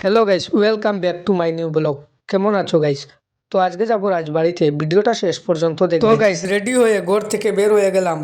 Hello guys, welcome back to my new blog. কেমন আছো guys? তো আজকে যাবো রাজবাড়িতে, ভিডিওটা শেষ পর্যন্ত দেখো। তো গাইস, রেডি হয়ে ঘর থেকে বের হয়ে গেলাম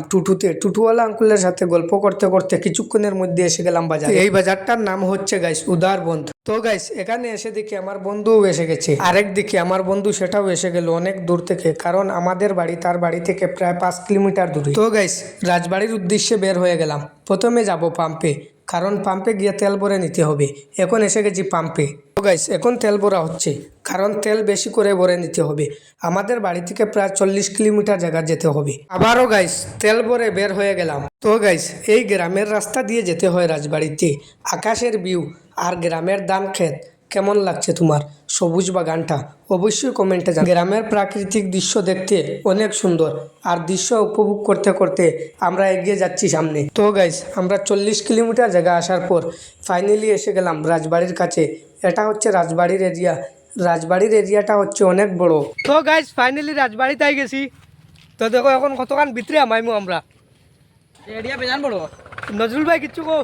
টুটুওয়ালা আঙ্কুলের সাথে গল্প করতে করতে কিছুক্ষণের মধ্যে এসে গেলাম বাজারে। এই বাজারটার নাম হচ্ছে গাইস উদারবন্ধ। তো গাইস, এখানে এসে দেখি আমার বন্ধুও এসে গেছে, আরেক দিকে আমার বন্ধু সেটাও এসে গেল অনেক দূর থেকে, কারণ আমাদের বাড়ি তার বাড়ি থেকে প্রায় 5 কিলোমিটার দূরে। তো গাইস, রাজবাড়ির উদ্দেশ্যে বের হয়ে গেলাম। প্রথমে যাব পাম্পে, কারণ পাম্পে গিয়ে তেল ভরে নিতে হবে। এখন এসে গেছি পাম্পে। তো গাইস, এখন তেল ভরা হচ্ছে, কারণ তেল বেশি করে ভরে নিতে হবে। আমাদের বাড়ি থেকে প্রায় 40 কিলোমিটার জায়গা যেতে হবে। আবারও গাইস তেল ভরে বের হয়ে গেলাম। তো গাইস, এই গ্রামের রাস্তা দিয়ে যেতে হয় রাজবাড়িতে। আকাশের ভিউ আর গ্রামের ধান ক্ষেত কেমন লাগছে তোমার? সবুজ বাগানটা অবশ্যই কমেন্টে জানাও। গ্রামের প্রাকৃতিক দৃশ্য দেখতে অনেক সুন্দর, আর দৃশ্য উপভোগ করতে করতে আমরা এগিয়ে যাচ্ছি সামনে। তো গাইস, আমরা 40 কিলোমিটার জায়গা আসার পর ফাইনালি এসে গেলাম রাজবাড়ির কাছে। এটা হচ্ছে রাজবাড়ির এরিয়া। রাজবাড়ির এরিয়াটা হচ্ছে অনেক বড়। তো গাইস, ফাইনালি রাজবাড়িতে গেছি। তো দেখো এখন কতক্ষণ ভিতরে আমাইমু আমরা। এরিয়া বেজান বড় নজরুল ভাই কিচ্ছু কো।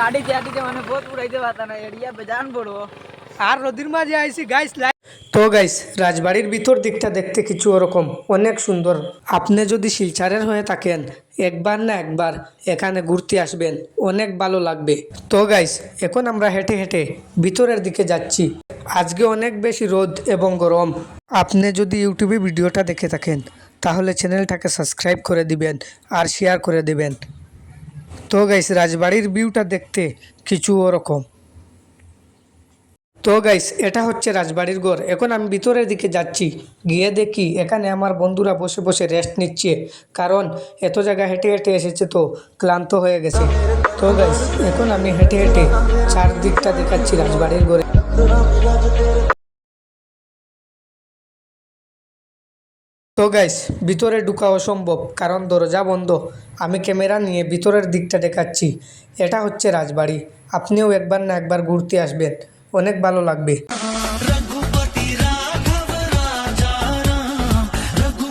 আডিতে আডিতে মানে বহুত উড়াইতে পারতা না, এরিয়া বেজান বড়। আর নদীর মাঝে আইছি গাইস। তো গাইস, রাজবাড়ির ভিতর দিকটা দেখতে কিছু ওরকম অনেক সুন্দর। আপনি যদি শিলচরের হয়ে থাকেন, একবার না একবার এখানে ঘুরতে আসবেন, অনেক ভালো লাগবে। তো গাইস, এখন আমরা হেঁটে হেঁটে ভিতরের দিকে যাচ্ছি। আজকে অনেক বেশি রোদ এবং গরম। আপনি যদি ইউটিউবে ভিডিওটা দেখে থাকেন, তাহলে চ্যানেলটাকে সাবস্ক্রাইব করে দিবেন আর শেয়ার করে দিবেন। তো গাইস, রাজবাড়ির ভিউটা দেখতে কিছু ওরকম। তো গাইস, এটা হচ্ছে রাজবাড়ির ঘর। এখন আমি ভিতরের দিকে যাচ্ছি। গিয়ে দেখি এখানে আমার বন্ধুরা বসে বসে রেস্ট নিচ্ছে, কারণ এত জায়গা হেঁটে হেঁটে এসেছে তো ক্লান্ত হয়ে গেছে। তো গাইস, এখন আমি হেঁটে হেঁটে চারদিকটা দেখাচ্ছি রাজবাড়ির ঘরে। তো গাইস, ভিতরে ঢোকা অসম্ভব, কারণ দরজা বন্ধ। আমি ক্যামেরা নিয়ে ভিতরের দিকটা দেখাচ্ছি। এটা হচ্ছে রাজবাড়ি। আপনিও একবার না একবার ঘুরতে আসবেন, অনেক ভালো লাগবে।